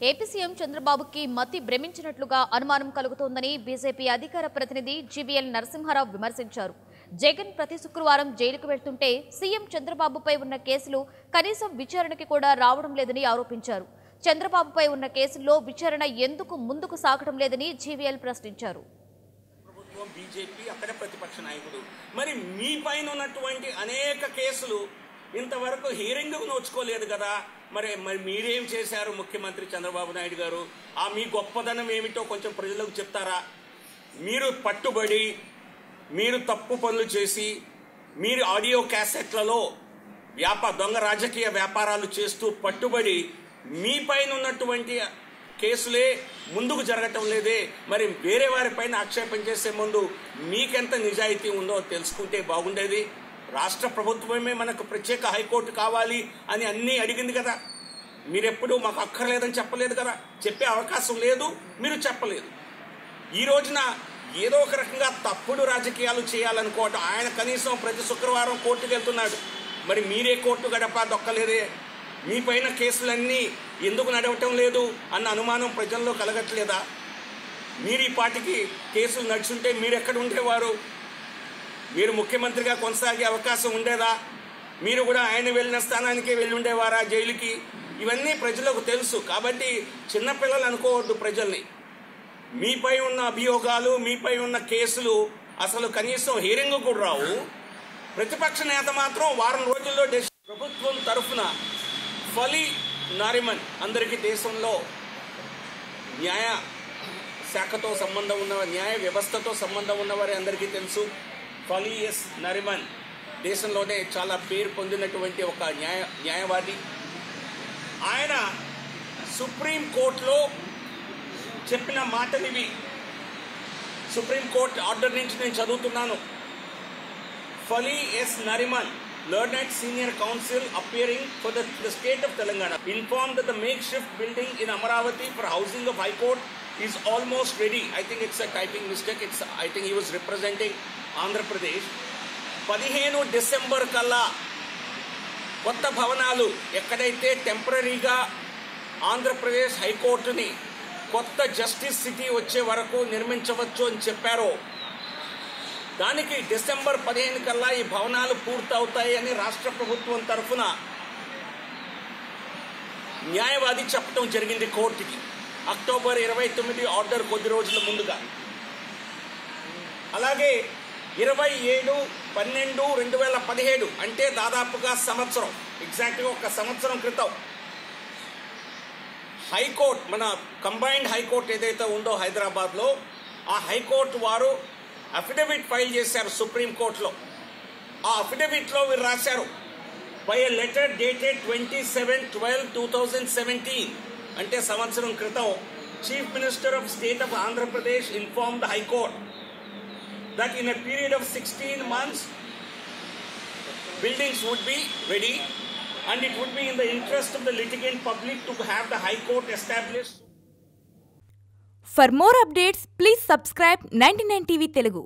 AP CM చంద్రబాబుకి మతి భ్రమించినట్లుగా అనుమానం కలుగుతోందని బీజేపీ అధికార ప్రతినిధి జీవీఎల్ నరసింహారావు విమర్శించారు. జగన్ ప్రతి శుక్రవారం జైలుకు వెళ్తుంటే సీఎం చంద్రబాబుపై ఉన్న కేసులు కనీసం విచారణకి కూడా రావడం లేదని ఆరోపించారు. చంద్రబాబుపై ఉన్న కేసుల్లో విచారణ ఎందుకు ముందుకు సాగడం లేదని జీవీఎల్ ప్రశ్నించారు. బీజేపీ అక్కడ ప్రతిపక్ష నాయకుడు మరి మీ పైన ఉన్నటువంటి అనేక కేసులు ఇంతవరకు హీరింగ్ నోచుకోలేదు కదా. మరి మీరేం చేశారు ముఖ్యమంత్రి చంద్రబాబు నాయుడు గారు? ఆ మీ గొప్పదనం ఏమిటో కొంచెం ప్రజలకు చెప్తారా? మీరు పట్టుబడి మీరు తప్పు పనులు చేసి మీరు ఆడియో క్యాసెట్లలో దొంగ రాజకీయ వ్యాపారాలు చేస్తూ పట్టుబడి మీ పైన ఉన్నటువంటి కేసులే ముందుకు జరగటం లేదే. మరి వేరే వారిపైన ఆక్షేపం చేసే ముందు మీకెంత నిజాయితీ ఉందో తెలుసుకుంటే బాగుండేది. రాష్ట్ర ప్రభుత్వమే మనకు ప్రత్యేక హైకోర్టు కావాలి అని అన్నీ అడిగింది కదా. మీరెప్పుడు మాకు అక్కర్లేదని చెప్పలేదు కదా. చెప్పే అవకాశం లేదు, మీరు చెప్పలేదు. ఈ రోజున ఏదో ఒక రకంగా తప్పుడు రాజకీయాలు చేయాలనుకోవటం. ఆయన కనీసం ప్రతి శుక్రవారం కోర్టుకు వెళ్తున్నాడు. మరి మీరే కోర్టు గడప దొక్కలేదే. మీ పైన కేసులన్నీ ఎందుకు నడవటం లేదు అన్న అనుమానం ప్రజల్లో కలగట్లేదా? మీరు ఈ పాటికి కేసులు నడుచుంటే మీరు ఎక్కడ ఉండేవారు? మీరు ముఖ్యమంత్రిగా కొనసాగే అవకాశం ఉండేదా? మీరు కూడా ఆయన వెళ్ళిన స్థానానికే వెళ్ళి ఉండేవారా జైలుకి? ఇవన్నీ ప్రజలకు తెలుసు. కాబట్టి చిన్నపిల్లలు అనుకోవద్దు ప్రజల్ని. మీపై ఉన్న అభియోగాలు, మీపై ఉన్న కేసులు అసలు కనీసం హీరింగ్ కూడా రావు. ప్రతిపక్ష నేత మాత్రం వారం రోజుల్లో ప్రభుత్వం తరఫున ఫలి నారిమన్, అందరికీ దేశంలో న్యాయ శాఖతో సంబంధం ఉన్న న్యాయ వ్యవస్థతో సంబంధం ఉన్నవారే అందరికీ తెలుసు. ఫలి ఎస్ నారిమన్ దేశంలోనే చాలా పేరు పొందినటువంటి ఒక న్యాయవాది. ఆయన సుప్రీంకోర్టులో చెప్పిన మాటలివి. సుప్రీంకోర్టు ఆర్డర్ నుంచి నేను చదువుతున్నాను. Fali S Nariman, learned senior counsel appearing for the state of Telangana, informed that the makeshift building in Amaravati for housing of High Court is almost ready. I think it's a typing mistake. I think he was representing Andhra Pradesh. 15 December కల్లా కొత్త భవనాలు ఎక్కడైతే టెంపరీగా ఆంధ్రప్రదేశ్ హైకోర్టుని కొత్త justice city వచ్చే వరకు నిర్మించవచ్చు అని చెప్పారో, దానికి డిసెంబర్ 15 కల్లా ఈ భవనాలు పూర్తవుతాయి అని రాష్ట్ర ప్రభుత్వం తరఫున న్యాయవాది చెప్పడం జరిగింది కోర్టుకి. అక్టోబర్ 29 ఆర్డర్ కొద్ది రోజుల ముందుగా. అలాగే 27/12/2017 అంటే దాదాపుగా సంవత్సరం, ఎగ్జాక్ట్గా ఒక సంవత్సరం క్రితం హైకోర్టు, మన కంబైన్డ్ హైకోర్టు ఏదైతే ఉందో హైదరాబాద్లో, ఆ హైకోర్టు వారు అఫిడవిట్ ఫైల్ చేశారు సుప్రీంకోర్టులో. ఆ అఫిడవిట్లో వీరు రాశారు, బై ఎ లెటర్ డేటెడ్ 27/12/2017 అంటే సంవత్సరం క్రితం, chief minister of state of Andhra Pradesh informed high court that in a period of 16 months buildings would be ready and it would be in the interest of the litigant public to have the high court established. For more updates, please subscribe 99 TV Telugu.